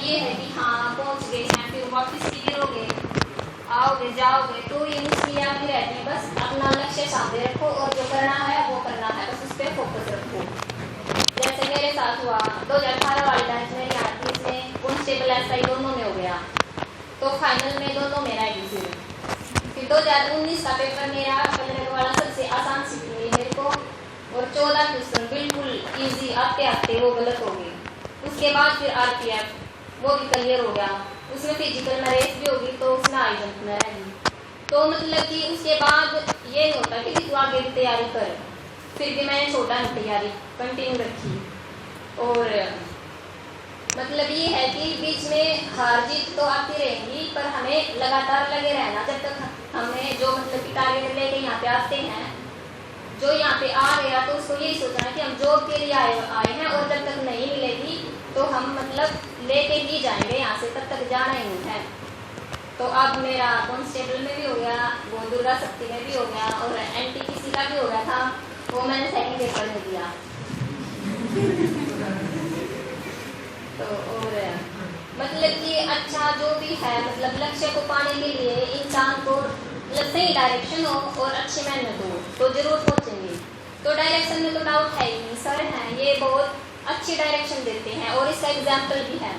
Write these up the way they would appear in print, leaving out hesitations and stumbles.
ये है कि हाँ पहुंच गए हैं, फिर वापस गिरोगे, आओगे जाओगे, तो ये मुश्किल आपकी रहती है। बस अपना लक्ष्य सामने रखो और जो करना है वो करना है, बस उस पर फोकस रखो। जैसे मेरे साथ हुआ 2018 वाली बैच मेरी आती, इसमें कॉन्स्टेबल एसआई दोनों में हो गया, तो फाइनल में दोनों में रह गई। फिर 2019 का पेपर मेरा कलर वाला सबसे आसान सीट मिली मेरे को, और 14 क्वेश्चन बिल्कुल इजी आते आते वो गलत हो गए। उसके बाद फिर आरपीएफ वो भी क्लियर हो गया, उसमें फिजिकल में रेस भी होगी, तो उसमें हाई जंप में रहेगी। तो मतलब कि उसके बाद ये नहीं होता कि तू आगे की तैयारी कर, फिर भी मैंने छोटा नहीं तैयारी कंटिन्यू रखी। और मतलब ये है कि बीच में हार जीत तो आती रहेंगी, पर हमें लगातार लगे रहना। जब तक हमें जो मतलब कि टारगेट लेके यहाँ पे आते हैं, जो यहाँ पे आ गया, तो उसको यही सोचना है कि हम जॉब के लिए आए हैं, और जब तक नहीं मिलेगी तो हम मतलब लेके ही जाएंगे यहाँ से, तब तक जाना ही नहीं है। तो अब मेरा कॉन्स्टेबल में भी हो गया, वो दुर्गा शक्ति में भी हो गया, और एनटीपीसी का भी हो गया था, वो मैंने सेकंड पेपर में दिया। तो और मतलब कि अच्छा जो भी है, मतलब लक्ष्य को पाने के लिए इंसान को मतलब सही डायरेक्शन हो और अच्छी मेहनत हो तो जरूर पहुंचेंगे। तो डायरेक्शन में तो डाउट है ही, सर हैं ये बहुत अच्छी डायरेक्शन देते हैं, और इसका एग्जाम्पल भी है।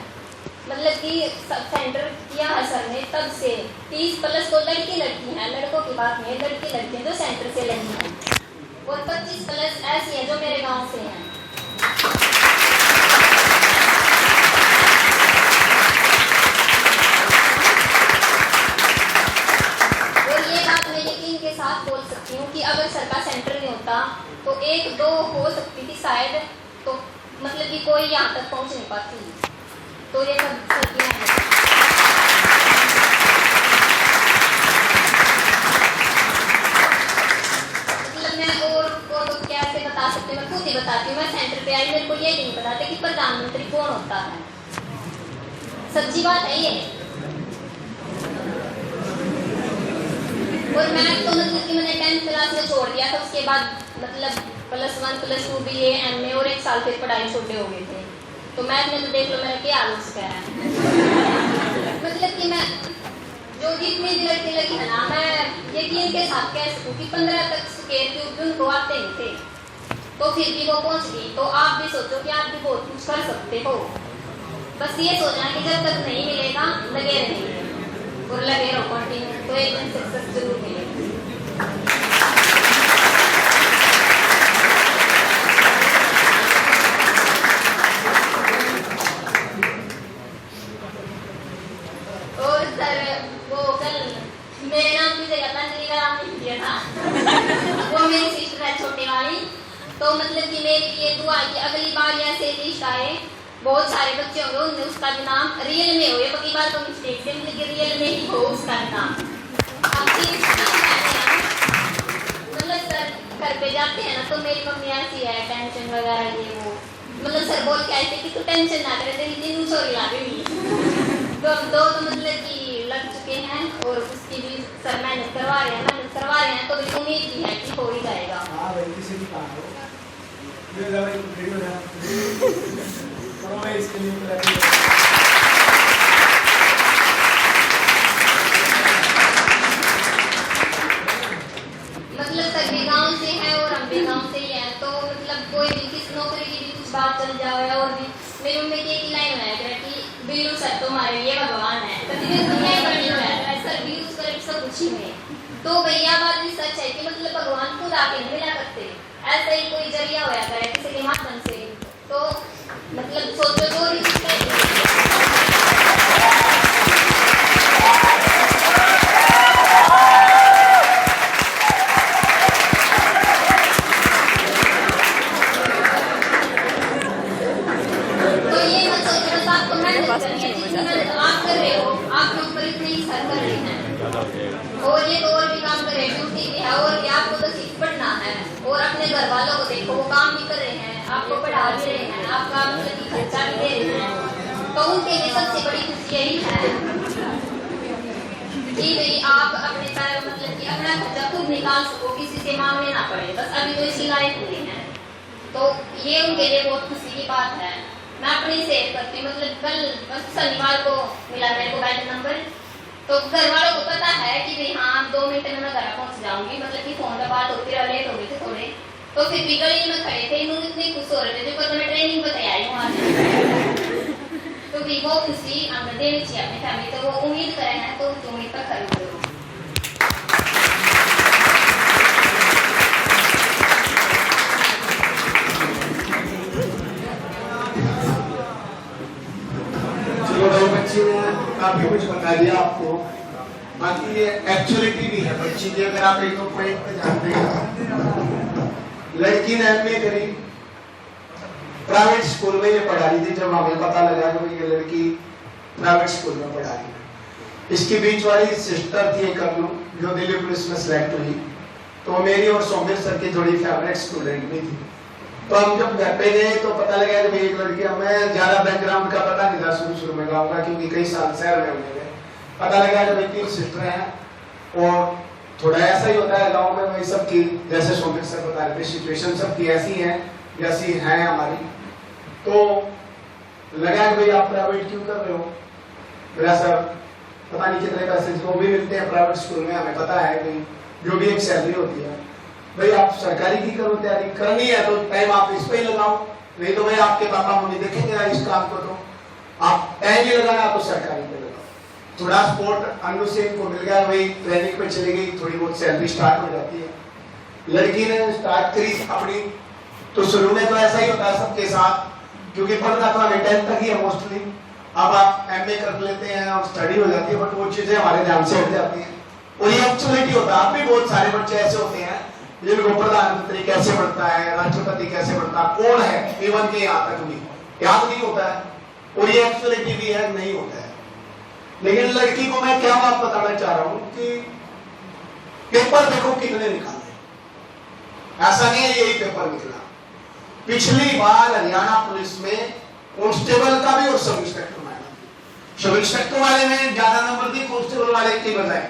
मतलब कि सेंटर किया है सर ने, तब से 30+ तो लड़की हैं, लड़कों की बात नहीं, लड़की लड़कियां जो सेंटर से लगी हैं, और 25+ ऐसी हैं जो मेरे गांव से हैं। और ये बात मैं यकीन के साथ बोल सकती हूँ कि अगर सर का सेंटर नहीं होता तो 1-2 हो सकती थी शायद, तो मतलब कि कोई यहाँ तक पहुँच नहीं पाती। तो ये सब सर मतलब मैं और को तो कैसे बता सकती हूँ, मैं खुद ही बताती हूँ। मैं सेंटर पे आई, मेरे को ये नहीं पता था कि प्रधानमंत्री कौन होता है, सच्ची बात है ये। और मैं तो मतलब कि मैंने 10th क्लास में छोड़ दिया था, उसके बाद मतलब +1 +2 BA MA और 1 साल फिर पढ़ाई छोटे हो गए थे। तो मैथ में तो देख लो मेरा क्या हाल उसका है। मतलब कि मैं जो जितनी लड़की लगी है ना, मैं यकीन के साथ कह सकूँ कि 15 तक के ट्यूब उनको आते नहीं थे, तो फिर भी वो पहुंच गई। तो आप भी सोचो कि आप भी बहुत कुछ कर सकते हो, बस ये सोचना कि जब तक नहीं मिलेगा लगे रहेंगे और लगे रहो कंटिन्यू, तो एक दिन सक्सेस जरूर मिलेगी। और सर वो कल मेरे नाम की जगह अंजलि का नाम लिख दिया था। वो मेरी सिस्टर है छोटी वाली, तो मतलब कि मेरे लिए दुआ कि अगली बार ऐसे लिस्ट आए, बहुत सारे बच्चे होंगे उनमें उसका भी नाम रियल में हो, ये पक्की बार तो मिस्टेक से मतलब रियल में ही हो उसका नाम। मतलब सर घर पे जाते हैं ना, तो मेरी मम्मी ऐसी है टेंशन वगैरह ये वो, मतलब सर बोल के आए थे कि तू टेंशन ना करे, तेरी सॉरी ला देगी। तो हम दो तो मतलब कि लग चुके हैं, और उसकी भी सर मेहनत करवा रहे हैं, तो भी उम्मीद भी है कि हो ही जाएगा। मतलब सर भी गाँव से है और हम भी गाँव से ही हैं, तो मतलब कोई भी किस नौकरी की भी कुछ बात चल जाए, और भी मेरी मम्मी की एक लाइन है कि बिल्लू सर तुम्हारे लिए भगवान है, कभी दुनिया बड़ी है सर भी यूज कर सब कुछ ही में। तो भैया बात भी सच है कि मतलब भगवान खुद आके नहीं मिला करते, ऐसा ही कोई जरिया होया करे किसी के माध्यम से। तो मतलब सोचो जो आप कर रहे हो, आपके ऊपर इतने ही सर कर रहे हैं, और ये तो और भी काम कर रहे हैं, ड्यूटी भी है, और भी आपको तो सिर्फ पढ़ना है, और अपने घर वालों को देखो वो काम भी कर रहे हैं, आपको पढ़ा भी रहे हैं, आपका मतलब खर्चा भी दे रहे हैं, तो उनके लिए सबसे बड़ी खुशी यही है कि भाई आप अपने पैर मतलब कि अपना खर्चा खुद निकाल सको, किसी से मांगने ना पड़े, बस अभी तो इसी लायक हुए हैं, तो ये उनके लिए बहुत खुशी की बात है। मैं अपनी सेव करती हूँ। मतलब कल बस शनिवार को मिला मेरे को बैंक नंबर, तो घर वालों को पता है कि भाई हाँ 2 मिनट में मैं घर पहुंच जाऊंगी। मतलब कि फोन पर बात होती रही, लेट हो गए थे थोड़े, तो फिर भी गली में खड़े थे, इन्होंने इतने खुश हो रहे थे जो पता मैं ट्रेनिंग पर तैयारी हूँ आज। तो भी वो खुशी हमें देनी चाहिए अपनी फैमिली, तो वो उम्मीद करें हैं तो उम्मीद पर खरी उतरो। बच्ची ने काफी कुछ बता दिया आपको, बाकी ये एक्चुअलिटी भी है बच्ची की। अगर आप एक दो पॉइंट पे जानते हैं, लड़की ने एमए करी, प्राइवेट स्कूल में ये पढ़ा रही थी। जब हमें पता लगा कि ये लड़की प्राइवेट स्कूल में पढ़ा रही है, इसकी बीच वाली सिस्टर थी कन्नू जो दिल्ली पुलिस में सिलेक्ट हुई, तो मेरी और सौम्य सर की थोड़ी फेवरेट स्टूडेंट भी थी। तो हम जब घर पे गए तो पता लगा कि एक लड़की, हमें ज्यादा बैकग्राउंड का पता नहीं था शुरू में गाँव का, क्योंकि कई साल शहर में हुए थे। पता लगा कि भाई 3 सिस्टर हैं और थोड़ा ऐसा ही होता है गांव में, वही सबकी जैसे सोमित सर बता रहे थे सिचुएशन सबकी ऐसी है जैसी है हमारी। तो लगा कि भाई आप प्राइवेट क्यों कर रहे हो? मेरा सर पता नहीं कितने पैसे जो भी मिलते हैं प्राइवेट स्कूल में, हमें पता है कि जो भी एक सैलरी होती है, भाई आप सरकारी की करो, तैयारी करनी है तो टाइम आप इस पे ही लगाओ, नहीं तो भाई आपके पापा मम्मी देखेंगे इस काम को, तो आप टाइम ही लगाना तो सरकारी पे लगाओ। थोड़ा सपोर्ट अनु सिंह को मिल गया, भाई ट्रेनिंग पे चली गई, थोड़ी बहुत सैलरी स्टार्ट हो जाती है। लड़की ने स्टार्ट करी अपनी, तो शुरू में तो ऐसा ही होता है सबके साथ, क्योंकि पढ़ना तो हमें 10th तक ही है मोस्टली। अब आप एमए कर लेते हैं और स्टडी हो जाती है, बट वो चीजें हमारे ध्यान से हट जाती हैं और ये एक्चुअलिटी होता है। अब भी बहुत सारे बच्चे ऐसे होते हैं जिनको प्रधानमंत्री कैसे बनता है, राष्ट्रपति कैसे बनता है, कौन है, इवन के यहाँ तक भी याद नहीं होता है, और ये एक्चुअलिटी भी है, नहीं होता है। लेकिन लड़की को मैं क्या बात बताना चाह रहा हूं कि पेपर देखो कितने निकाले, ऐसा नहीं है यही पेपर निकला। पिछली बार हरियाणा पुलिस में कांस्टेबल का भी और sub inspector madam, sub inspector वाले में ज्यादा नंबर दी कांस्टेबल वाले की बजाय,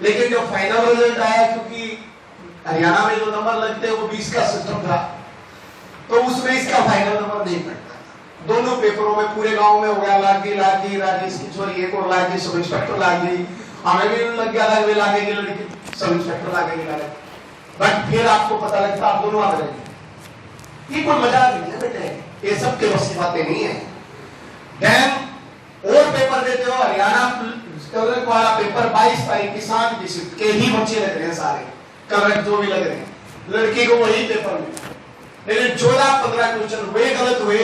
लेकिन जो फाइनल रिजल्ट आया, क्योंकि हरियाणा में जो नंबर लगते हैं वो 20 का सिस्टम था, तो उसमें इसका फाइनल नंबर नहीं पड़ता। दोनों पेपरों में पूरे गांव में हो गया लागी इसकी चोरी, एक और लागी सब इंस्पेक्टर लाग गई, हमें भी लग गया था लागे की लड़की सब इंस्पेक्टर लागे, बट फिर आपको पता लगता आप दोनों आ गए। ये कोई मजाक नहीं है बेटे, ये सब के बस की बातें नहीं है। देन और पेपर देते हो, हरियाणा वाला पेपर 22 तारीख किसान के ही बच्चे लग रहे हैं सारे, करेक्ट जो भी लग रहे हैं, लड़की को वही पेपर में, लेकिन 14-15 क्वेश्चन हुए गलत हुए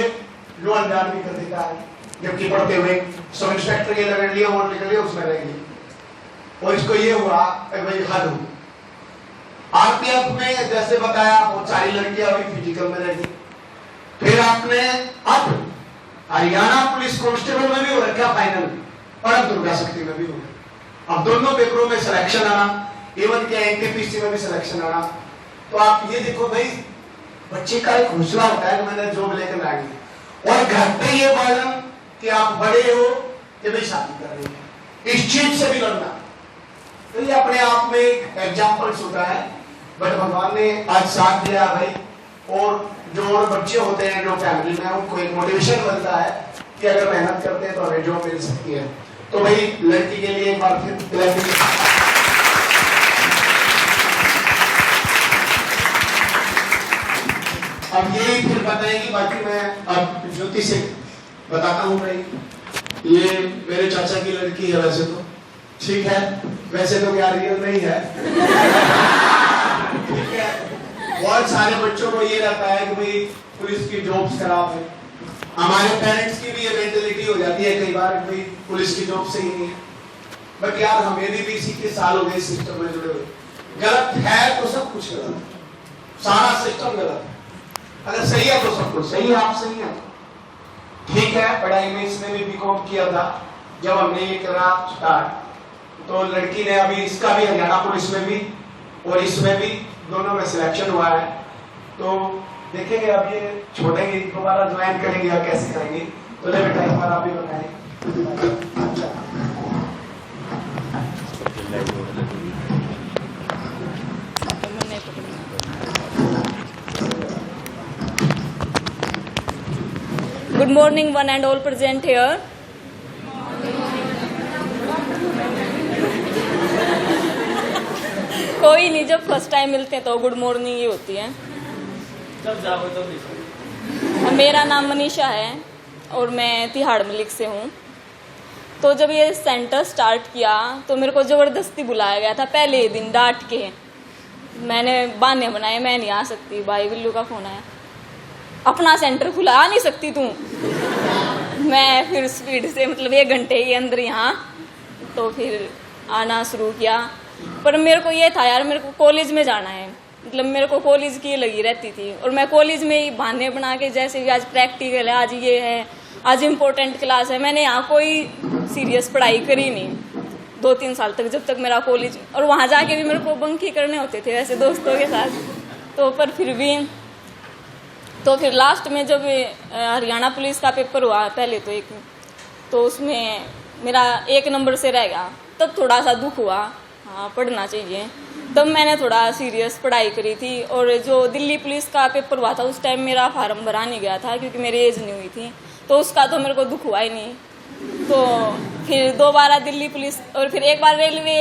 जो अनजान भी कर देता है, जबकि पढ़ते हुए सब इंस्पेक्टर के लग लिया और निकल लिया उसमें रह गई, और इसको ये हुआ भाई हद हुई। आरपीएफ में जैसे बताया बहुत सारी लड़कियां अभी फिजिकल में रहेगी, फिर आपने अब हरियाणा पुलिस कांस्टेबल में भी हो रखा फाइनल, और अब दुर्गा शक्ति में भी हो, अब दोनों पेपरों में सिलेक्शन आना, इवन के एनटीपीसी में भी सिलेक्शन आना। तो आप ये देखो भाई बच्चे का एक हौसला होता है कि मैंने जॉब लेकर आ गई, और घर पे ये बर्डन कि आप बड़े हो कि भाई शादी कर रहे हैं, इस चीज से भी लड़ना, तो ये अपने आप में एक एग्जाम्पल्स होता है। बट भगवान ने आज साथ दिया भाई, और जो और बच्चे होते हैं जो फैमिली में, उनको एक मोटिवेशन मिलता है कि अगर मेहनत करते हैं तो हमें जॉब मिल सकती है। तो भाई लड़की के लिए एक बार फिर अब ये फिर बताएंगी, बाकी मैं अब ज्योति से बताता हूँ भाई, ये मेरे चाचा की लड़की है, वैसे तो ठीक है, वैसे तो क्या रियल नहीं है ठीक है। बहुत सारे बच्चों को ये रहता है कि भाई पुलिस की जॉब्स खराब है, हमारे पेरेंट्स की भी ये मेंटेलिटी हो जाती है कई बार भाई पुलिस की जॉब सही नहीं है, बट यार हमें भी इसी के साल हो गए सिस्टम में जुड़े हुए। गलत है तो सब कुछ गलत है, सारा सिस्टम गलत है, अगर सही है तो सब कुछ सही है, आप सही है ठीक है। पढ़ाई में इसने भी बीकॉम किया था, जब हमने ये करा स्टार्ट, तो लड़की ने अभी इसका भी हरियाणा पुलिस में भी और इसमें भी दोनों में सिलेक्शन हुआ है। तो देखेंगे अब ये छोड़ेंगे, दोबारा ज्वाइन करेंगे या कैसे करेंगे, तो ले बेटा एक बार आप भी बताएं। morning, one and all present here. कोई नहीं, जब फर्स्ट टाइम मिलते हैं तो गुड मॉर्निंग ही होती है। मेरा नाम मनीषा है और मैं तिहाड़ मलिक से हूँ। तो जब ये सेंटर स्टार्ट किया तो मेरे को ज़बरदस्ती बुलाया गया था पहले ही दिन, डांट के। मैंने बहाने बनाए, मैं नहीं आ सकती, भाई बिल्लू का फ़ोन आया, अपना सेंटर खुला, आ नहीं सकती तू। मैं फिर स्पीड से मतलब 1 घंटे ही अंदर यहाँ, तो फिर आना शुरू किया। पर मेरे को ये था यार, मेरे को कॉलेज में जाना है, मतलब मेरे को कॉलेज की लगी रहती थी। और मैं कॉलेज में ही बहाने बना के, जैसे भी आज प्रैक्टिकल है, आज ये है, आज इम्पोर्टेंट क्लास है, मैंने यहाँ कोई सीरियस पढ़ाई करी नहीं 2-3 साल तक, जब तक मेरा कॉलेज। और वहाँ जाके भी मेरे को बंक ही करने होते थे वैसे दोस्तों के साथ। तो पर फिर भी, तो फिर लास्ट में जब हरियाणा पुलिस का पेपर हुआ पहले तो उसमें मेरा 1 नंबर से रह गया, तब थोड़ा सा दुख हुआ। हाँ, पढ़ना चाहिए। तब मैंने थोड़ा सीरियस पढ़ाई करी थी। और जो दिल्ली पुलिस का पेपर हुआ था उस टाइम मेरा फार्म भरा नहीं गया था क्योंकि मेरी एज नहीं हुई थी, तो उसका तो मेरे को दुख हुआ ही नहीं। तो फिर 2 बार दिल्ली पुलिस, और फिर 1 बार रेलवे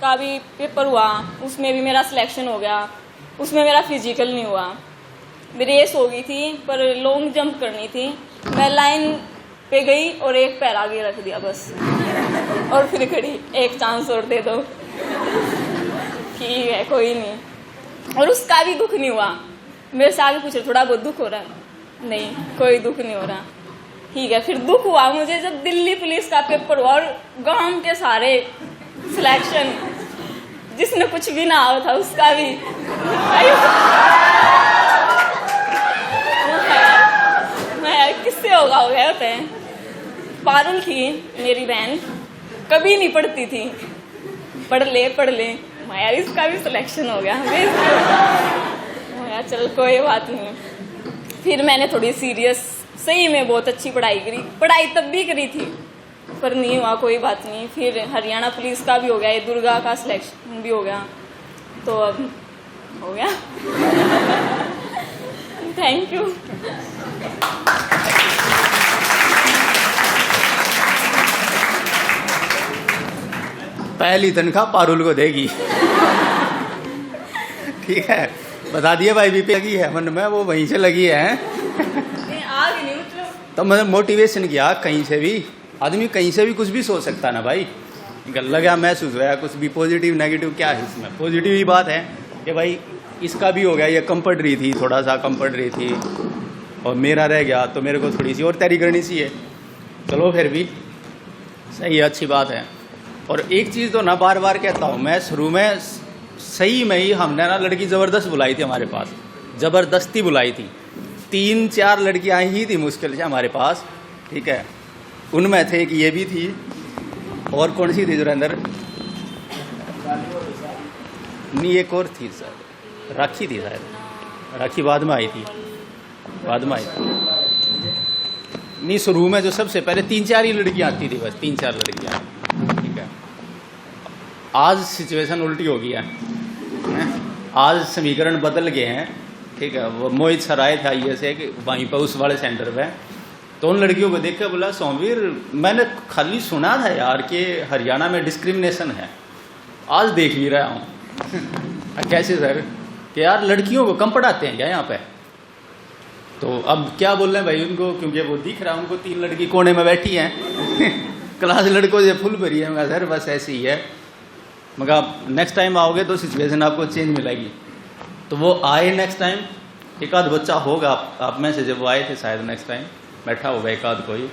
का भी पेपर हुआ, उसमें भी मेरा सिलेक्शन हो गया। उसमें मेरा फिजिकल नहीं हुआ, मेरी रेस हो गई थी, पर लॉन्ग जंप करनी थी। मैं लाइन पे गई और 1 पैर आगे रख दिया बस, और फिर खड़ी, 1 चांस और दे दो। ठीक है, कोई नहीं। और उसका भी दुख नहीं हुआ। मेरे से आगे पूछे, थोड़ा बहुत दुख हो रहा है? नहीं, कोई दुख नहीं हो रहा। ठीक है, फिर दुख हुआ मुझे जब दिल्ली पुलिस का पेपर हुआ और गांव के सारे सिलेक्शन, जिसने कुछ भी ना आया था उसका भी। मैं किससे हो गए होते हैं। पारुल थी मेरी बहन, कभी नहीं पढ़ती थी, पढ़ ले मैं यार इसका भी सिलेक्शन हो गया। यार चल कोई बात नहीं। फिर मैंने थोड़ी सीरियस, सही में बहुत अच्छी पढ़ाई करी, पढ़ाई तब भी करी थी पर नहीं हुआ, कोई बात नहीं। फिर हरियाणा पुलिस का भी हो गया, ये दुर्गा का सिलेक्शन भी हो गया, तो अब हो गया। Thank you. पहली तनख्वाह पारुल को देगी। ठीक है, बता दिया भाई, बीपी लगी है मन में, वो वहीं से लगी है। तो मैंने मोटिवेशन किया, कहीं से भी आदमी कहीं से भी कुछ भी सोच सकता ना भाई। लगा, महसूस हुआ कुछ भी, पॉजिटिव नेगेटिव क्या है इसमें। पॉजिटिव ही बात है कि भाई इसका भी हो गया, ये कम पढ़ रही थी, थोड़ा सा कम पढ़ रही थी, और मेरा रह गया, तो मेरे को थोड़ी सी और तैयारी करनी चाहिए। चलो फिर भी सही है, अच्छी बात है। और एक चीज़ तो ना बार बार कहता हूँ मैं, शुरू में सही में ही हमने ना लड़की ज़बरदस्त बुलाई थी हमारे पास, ज़बरदस्ती बुलाई थी। 3-4 लड़कियाँ ही थी मुश्किल से हमारे पास, ठीक है। उनमें थे कि ये भी थी, और कौन सी थी जुरेंद्र? नहीं, एक और थी सर, राखी थी शायद। राखी बाद में आई थी, बाद में आई थी। नहीं, शुरू में जो सबसे पहले 3-4 ही लड़कियाँ आती थी, बस 3-4 लड़कियाँ, ठीक है। आज सिचुएशन उल्टी हो गई है, आज समीकरण बदल गए हैं, ठीक है। वो मोहित सर आए थे आइए से कि वहीं पर उस वाले सेंटर पे, तो उन लड़कियों को देख कर बोला, सोमवीर मैंने खाली सुना था यार कि हरियाणा में डिस्क्रिमिनेशन है, आज देख भी रहा हूँ। कैसे सर? कि यार लड़कियों को कम पढ़ाते हैं क्या यहाँ पे? तो अब क्या बोल रहे हैं भाई उनको, क्योंकि वो दिख रहा है उनको 3 लड़की कोने में बैठी हैं। क्लास लड़कों से फुल भरी है। मैं सर बस ऐसे ही है, मगर नेक्स्ट टाइम आओगे तो सिचुएशन आपको चेंज मिलेगी। तो वो आए नेक्स्ट टाइम, एक आध बच्चा होगा आप में से, जब वो आए थे शायद नेक्स्ट टाइम बैठा होगा एक आध कोई,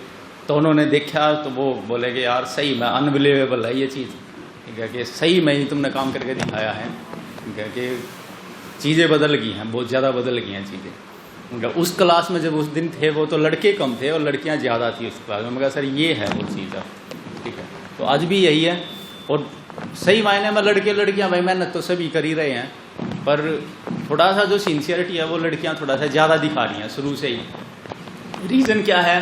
तो उन्होंने देखा तो वो बोले कि यार सही में अनबिलीवेबल है ये चीज़, ठीक है, कि सही में ही तुमने काम करके दिखाया है, ठीक है, कि चीज़ें बदल गई हैं, बहुत ज़्यादा बदल गई हैं चीज़ें। मगर उस क्लास में जब उस दिन थे वो तो लड़के कम थे और लड़कियां ज़्यादा थी उस क्लास में, मगर सर ये है वो चीज़, ठीक है। तो आज भी यही है, और सही मायने में लड़के लड़कियां भाई मेहनत तो सभी कर ही रहे हैं, पर थोड़ा सा जो सिंसियरिटी है वो लड़कियां थोड़ा सा ज़्यादा दिखा रही हैं शुरू से ही। रीज़न क्या है?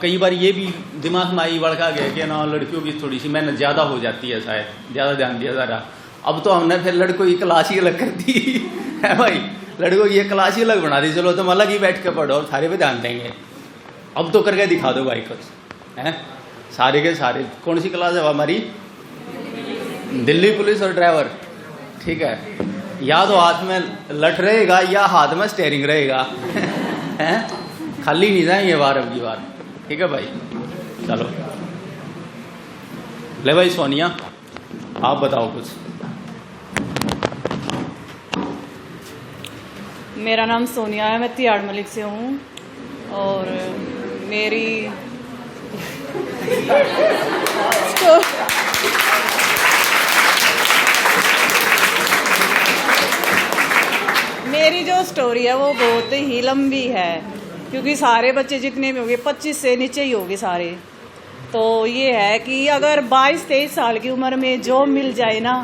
कई बार ये भी दिमाग में आई बढ़ा गया कि ना लड़कियों की थोड़ी सी मेहनत ज़्यादा हो जाती है, शायद ज़्यादा ध्यान दिया जा रहा। अब तो हमने फिर लड़कों की क्लास ही अलग कर दी है भाई, लड़कों की ये क्लास ही अलग बना दी, चलो तुम अलग ही बैठ के पढ़ो और सारे पे ध्यान देंगे, अब तो करके दिखा दो भाई कुछ, हैं? सारे के सारे। कौन सी क्लास है हमारी? दिल्ली पुलिस और ड्राइवर, ठीक है। या तो हाथ में लठ रहेगा या हाथ में स्टेयरिंग रहेगा, हैं? खाली नहीं जाएंगे बार अब की बार, ठीक है भाई। चलो ले भाई सोनिया, आप बताओ कुछ। मेरा नाम सोनिया है, मैं तिहाड़ मलिक से हूँ और मेरी मेरी जो स्टोरी है वो बहुत ही लंबी है, क्योंकि सारे बच्चे जितने भी होंगे 25 से नीचे ही होंगे सारे। तो ये है कि अगर 22-23 साल की उम्र में जॉब मिल जाए ना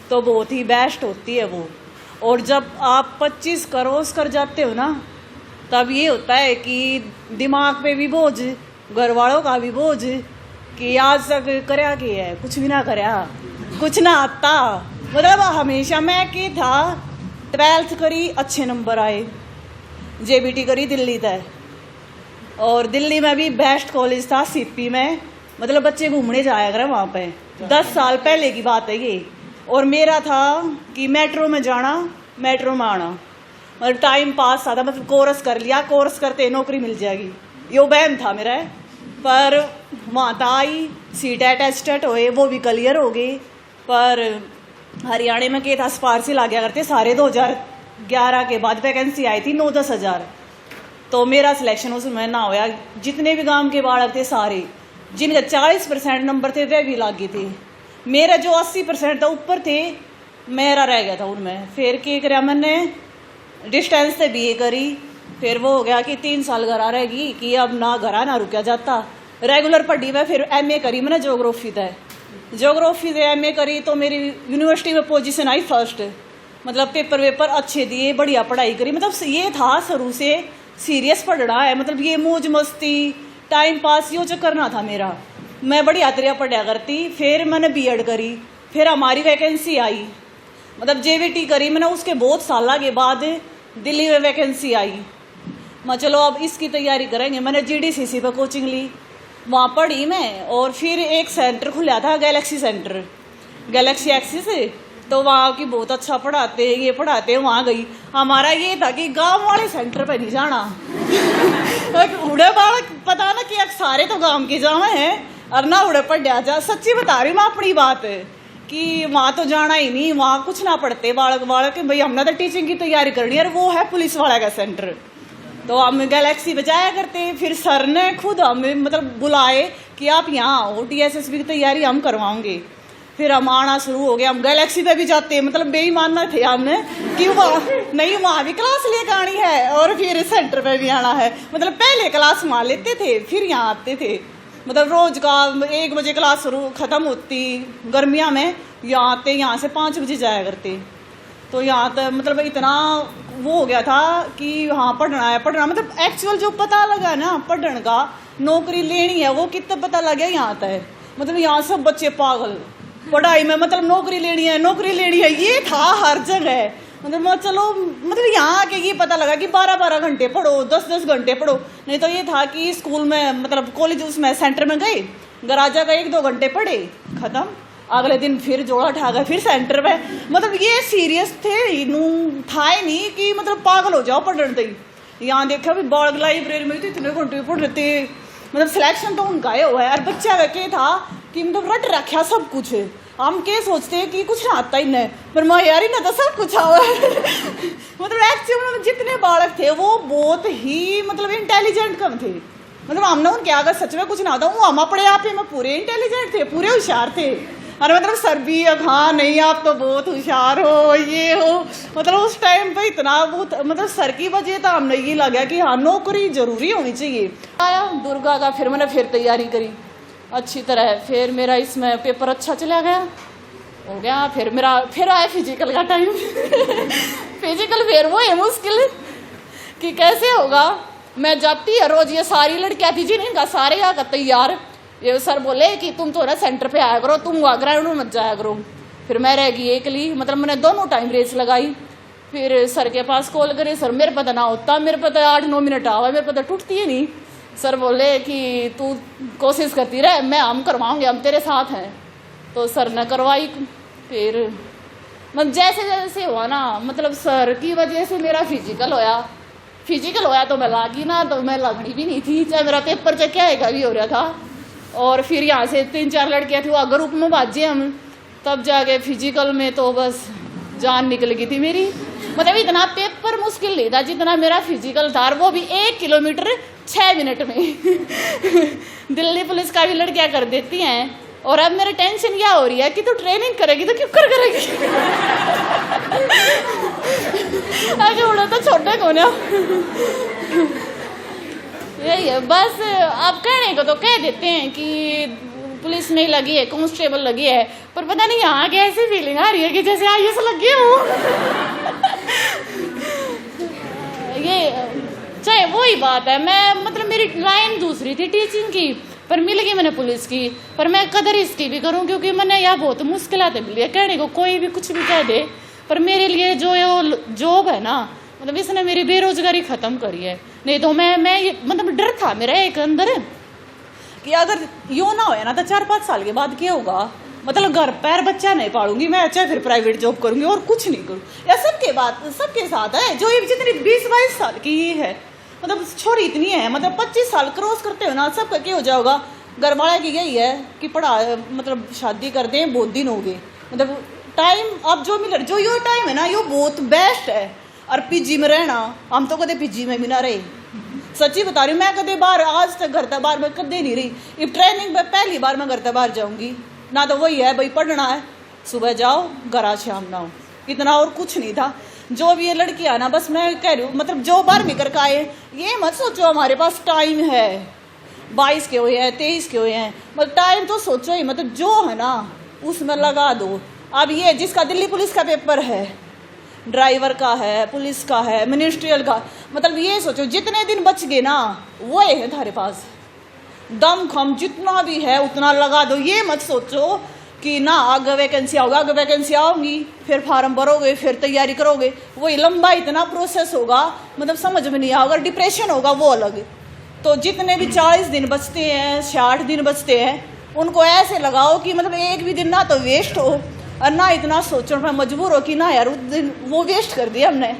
तो बहुत ही बेस्ट होती है वो। और जब आप 25 क्रॉस कर जाते हो ना तब ये होता है कि दिमाग पे भी बोझ, घर वालों का भी बोझ कि आज तक करया कि है, कुछ भी ना करया, कुछ ना आता। मतलब हमेशा मैं कि था 12th करी, अच्छे नंबर आए, JBT करी दिल्ली तक, और दिल्ली में भी बेस्ट कॉलेज था सीपी में, मतलब बच्चे घूमने जाया करें वहाँ पे। 10 साल पहले की बात है ये। और मेरा था कि मेट्रो में जाना, मेट्रो में आना, मतलब टाइम पास था, मतलब कोर्स कर लिया, कोर्स करते नौकरी मिल जाएगी, यो वहम था मेरा। पर वहाँ तो आई, CTET टेस्ट हुए, वो भी क्लियर हो गए। पर हरियाणा में क्या था, सिफारसी ला गया करते सारे। 2011 के बाद वैकेंसी आई थी 9-10 हज़ार, तो मेरा सिलेक्शन उसमें ना होया। जितने भी गांव के बालक थे सारे, जिनके 40% नंबर थे वे भी लागे थे। मेरा जो 80% था ऊपर थे, मेरा रह गया था उनमें। फिर क्या करा मैंने, डिस्टेंस से BA करी। फिर वो हो गया कि 3 साल घरा रहेगी कि अब ना घरा ना रुका जाता, रेगुलर पढ़ी मैं। फिर MA करी मैंने ज्योग्राफी से, ज्योग्राफी से MA करी तो मेरी यूनिवर्सिटी में पोजीशन आई फर्स्ट। मतलब पेपर वेपर अच्छे दिए, बढ़िया पढ़ाई करी। मतलब ये था शुरू से सीरियस पढ़ना है, मतलब ये मौज मस्ती टाइम पास यो चक्कर ना था मेरा। मैं बढ़िया तरीका पढ़ा करती। फिर मैंने B.Ed करी, फिर हमारी वैकेंसी आई, मतलब JBT करी मैंने। उसके बहुत साल के बाद दिल्ली में वैकेंसी आई। मैं चलो अब इसकी तैयारी करेंगे। मैंने GDCC पर कोचिंग ली, वहाँ पढ़ी मैं। और फिर एक सेंटर खुला था, गैलेक्सी सेंटर, गैलेक्सी एक्सिस, तो वहाँ की बहुत अच्छा पढ़ाते हैं, ये पढ़ाते हैं, वहाँ गई। हमारा ये था कि गांव वाले सेंटर पे नहीं जाना। उड़े बालक पता ना कि सारे तो गांव के जावा हैं, अब ना उड़े पढ़ जा। सच्ची बता रही मैं अपनी बात कि वहाँ तो जाना ही नहीं, वहाँ कुछ ना पढ़ते बालक भाई हमने तो टीचिंग की तैयारी करनी है। और वो है पुलिस वाला का सेंटर, तो हम गैलेक्सी बजाया करते। फिर सर ने खुद हमें मतलब बुलाए कि आप यहाँ आओ, TSSB की तैयारी हम करवाओगे। फिर हम आना शुरू हो गया। हम गैलेक्सी पे भी जाते, मतलब बेईमान थे हमने कि वहाँ भी क्लास लेकर आनी है और फिर सेंटर पे भी आना है। मतलब पहले क्लास वहाँ लेते थे, फिर यहाँ आते थे। मतलब रोज का 1 बजे क्लास शुरू खत्म होती, गर्मियाँ में यहाँ आते, यहाँ से 5 बजे जाया करते। तो यहाँ तक मतलब इतना वो हो गया था कि हाँ पढ़ना है, पढ़ना। मतलब एक्चुअल जो पता लगा ना पढ़ने का, नौकरी लेनी है, वो कितना पता लगा यहाँ तक। मतलब यहाँ सब बच्चे पागल पढ़ाई में, मतलब नौकरी लेनी है, नौकरी लेनी है, ये था हर जगह। मतलब चलो, मतलब यहाँ आके ये पता लगा कि 12-12 घंटे पढ़ो, 10-10 घंटे पढ़ो। नहीं तो ये था कि स्कूल में, मतलब कॉलेज उसमें सेंटर में गए, गराजा का 1-2 घंटे पढ़े, खत्म। अगले दिन फिर जोड़ा उठा गए, फिर सेंटर में। मतलब ये सीरियस थे, था ही नहीं कि मतलब पागल हो जाओ पढ़ने दी। यहाँ देखा भी बाल लाइब्रेरी में तो इतने घंटे पढ़ रहे थे। मतलब सिलेक्शन तो उनका ही हुआ है। और बच्चा का क्या था कि मतलब रट रखा सब कुछ। हम क्या सोचते हैं कि कुछ ना आता ही नहीं, पर मैं यार ही ना तो सब कुछ हुआ है। मतलब एक्चुअली में जितने बालक थे वो बहुत ही मतलब इंटेलिजेंट कम थे। मतलब हमने उनके अगर सच में कुछ ना आता, वो हम अपने आप ही में पूरे इंटेलिजेंट थे, पूरे होशियार थे। अरे मतलब सर भी हाँ नहीं आप तो बहुत होशियार हो, ये हो। मतलब उस टाइम पे इतना बहुत, मतलब सर की वजह तो हमने ये लगा कि हाँ नौकरी जरूरी होनी चाहिए। आया दुर्गा का, फिर मैंने फिर तैयारी करी अच्छी तरह। फिर मेरा इसमें पेपर अच्छा चला गया, हो गया। फिर आया फिजिकल का टाइम। फिजिकल फिर वो है मुश्किल कि कैसे होगा। मैं जाती है रोज, ये सारी लड़कियाँ थी जिनका सारे यहाँ का तैयार। ये सर बोले कि तुम तो ना सेंटर पे आया करो, तुम वहाँ ग्राउंड में मत जाया करो। फिर मैं रह गई अकेली। मतलब मैंने दोनों टाइम रेस लगाई। फिर सर के पास कॉल करे, सर मेरे पता ना होता, मेरे पता 8-9 मिनट आवा, मेरे पता टूटती है नहीं। सर बोले कि तू कोशिश करती रहे, हम करवाएंगे, हम तेरे साथ हैं। तो सर ने करवाई। फिर मतलब जैसे जैसे हुआ ना, मतलब सर की वजह से मेरा फिजिकल होया तो मैं लागी ना, तो मैं लगनी भी नहीं थी, चाहे मेरा पेपर चाहे क्या है भी हो रहा था। और फिर यहाँ से 3-4 लड़कियाँ थी, वो ग्रुप में बाजे हम, तब जाके फिजिकल में तो बस जान निकल गई थी मेरी। मतलब इतना पेपर मुश्किल नहीं था जितना मेरा फिजिकल था, वो भी 1 किलोमीटर 6 मिनट में। दिल्ली पुलिस का भी लड़कियां कर देती हैं। और अब मेरी टेंशन क्या हो रही है कि तू ट्रेनिंग करेगी तो क्यों करेगी। आगे उड़ा तो छोटे को ना, यही है बस। आप कहने को तो कह देते हैं कि पुलिस नहीं लगी है, कांस्टेबल लगी है, पर पता नहीं यहाँ की ऐसी फीलिंग आ रही है कि जैसे आईएएस लगी हूँ। ये चाहे वही बात है, मैं मतलब मेरी लाइन दूसरी थी टीचिंग की, पर मिल गई मैंने पुलिस की। पर मैं कदर इसकी भी करूँ क्योंकि मैंने यहाँ बहुत मुश्किलातें मिली है। कहने को कोई भी कुछ भी कह दे, पर मेरे लिए जो ये जॉब है ना, मतलब इसने मेरी बेरोजगारी ख़त्म करी है। नहीं तो मैं मतलब डर था मेरा एक अंदर कि अगर यूँ ना हो ना तो 4-5 साल के बाद क्या होगा, मतलब घर पैर बच्चा नहीं पालूंगी मैं, चाहे फिर प्राइवेट जॉब करूंगी और कुछ नहीं करूँ। या सबके साथ है जो ये जितनी 20-22 साल की ही है, मतलब छोरी इतनी है, मतलब 25 साल क्रॉस करते हो ना, सबका क्या हो जाएगा। घर वाले की यही है कि पढ़ा मतलब शादी कर दें, बहुत दिन हो गए, मतलब टाइम अब जो मिल जो यो टाइम है ना, यो बहुत बेस्ट है। और पीजी में रहना, हम तो कदे पीजी में भी ना रहे, सच्ची बता रही हूँ। मैं कदे बाहर आज तक घर तक बाहर मैं कदे नहीं रही। इब ट्रेनिंग में पहली बार मैं घर तक बाहर जाऊँगी ना, तो वही है भाई पढ़ना है, सुबह जाओ घर आ शाम ना हो, इतना और कुछ नहीं था। जो भी ये लड़की आना, बस मैं कह रही हूँ मतलब जो बार निकल कर आए, ये मत सोचो हमारे पास टाइम है, 22 के हुए हैं 23 के हुए हैं, मतलब टाइम तो सोचो ही, मतलब जो है ना उसमें लगा दो। अब ये जिसका दिल्ली पुलिस का पेपर है, ड्राइवर का है, पुलिस का है, मिनिस्ट्रियल का, मतलब ये सोचो जितने दिन बच गए ना वो है तुम्हारे पास, दम खम जितना भी है उतना लगा दो। ये मत सोचो कि ना आगे वैकेंसी आओगे, आगे वैकेंसी आओगी, फिर फार्म भरोगे, फिर तैयारी करोगे, वही लंबा इतना प्रोसेस होगा, मतलब समझ में नहीं आएगा, डिप्रेशन होगा वो अलग। तो जितने भी 40 दिन बचते हैं, 60 दिन बचते हैं, उनको ऐसे लगाओ कि मतलब एक भी दिन ना तो वेस्ट हो और ना इतना सोचो मैं मजबूर हो कि ना यार उस दिन वो वेस्ट कर दिया हमने,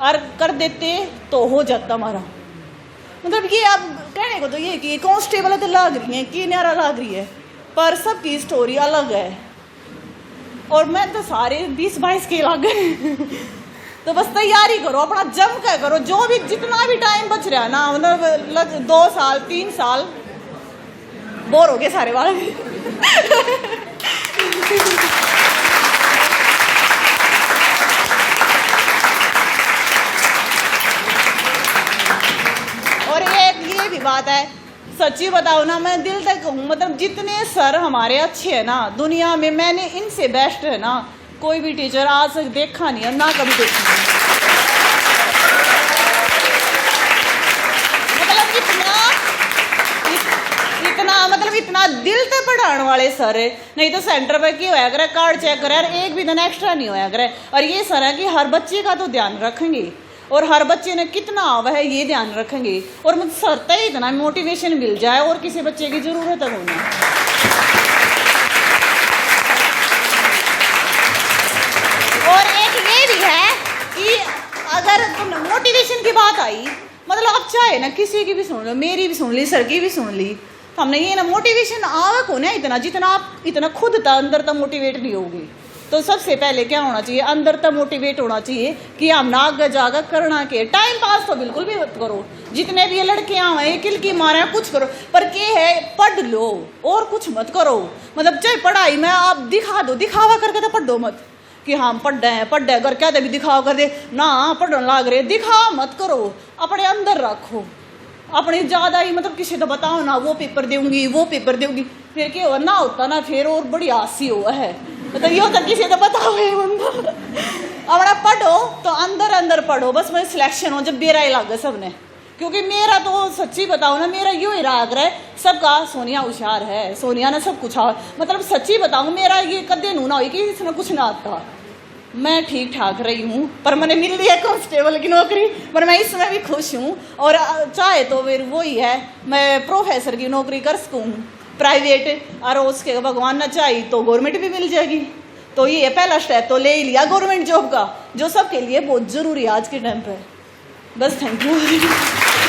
और कर देते तो हो जाता हमारा। मतलब ये आप कहने को तो ये कि कांस्टेबल तो लग रही है कि न्यारा लग रही है, पर सबकी स्टोरी अलग है। और मैं तो सारे 20-22 के लग गए। तो बस तैयारी करो, अपना जम कर करो, जो भी जितना भी टाइम बच रहा है ना, मतलब 2 साल 3 साल बोर हो गए सारे वाले। और ये भी बात है, सच्ची बताओ ना, मैं दिल तक कहूँ, मतलब जितने सर हमारे अच्छे हैं ना दुनिया में, मैंने इनसे बेस्ट है ना कोई भी टीचर आज तक देखा नहीं है, ना कभी देखा नहीं। मतलब इतना दिल से पढ़ाने वाले सर है। नहीं तो सेंटर पर क्या होया करे, कार्ड चेक करे, एक भी दिन एक्स्ट्रा नहीं होया करे। और ये सर है कि हर बच्चे का तो ध्यान रखेंगे और हर बच्चे ने कितना आवा है ये ध्यान रखेंगे, और मुझे सर तक इतना मोटिवेशन मिल जाए और किसी बच्चे की जरूरत है होना। और एक ये भी है कि अगर मोटिवेशन की बात आई, मतलब आप चाहे ना किसी की भी सुन लो, मेरी भी सुन ली, सर की भी सुन ली, तो हमने ये ना मोटिवेशन आवक हो ना इतना, जितना आप इतना खुद तक अंदर तक मोटिवेट नहीं होगी। तो सबसे पहले क्या होना चाहिए, अंदर तक मोटिवेट होना चाहिए कि हम ना आगे जाकर करना के। टाइम पास तो बिल्कुल भी मत करो, जितने भी ये लड़कियां हैं किल की मारे कुछ करो, पर क्या है पढ़ लो और कुछ मत करो। मतलब चाहे पढ़ाई में आप दिखा दो, दिखावा करके तो पढ़ दो मत कि हम पढ़ रहे हैं अगर क्या भी दिखावा कर दे ना, पढ़ने लग रहे, दिखावा मत करो, अपने अंदर रखो। अपने ज़्यादा ही मतलब किसी तो बताओ ना वो पेपर दूंगी, फिर क्या हुआ ना होता ना, फिर और बड़ी आसी हुआ है, मतलब ये होता किसी तो बताओ अपना पढ़ो तो अंदर पढ़ो, बस मैं सिलेक्शन हो जब बेरा ही लग गया सबने। क्योंकि मेरा तो सच्ची बताओ ना, मेरा यो ही राग रहा है सबका, सोनिया होशियार है, सोनिया ने सब कुछ मतलब सच्ची बताऊँ मेरा ये कदे नू ना हुई कि इसने कुछ ना आता, मैं ठीक ठाक रही हूँ, पर मैंने मिल लिया कांस्टेबल की नौकरी, पर मैं इसमें भी खुश हूँ। और चाहे तो फिर वही है, मैं प्रोफेसर की नौकरी कर सकूँ प्राइवेट, और उसके भगवान ना चाहे तो गवर्नमेंट भी मिल जाएगी। तो ये पहला स्टेप तो ले ही लिया गवर्नमेंट जॉब का, जो सबके लिए बहुत ज़रूरी है आज के टाइम पे। बस थैंक यू।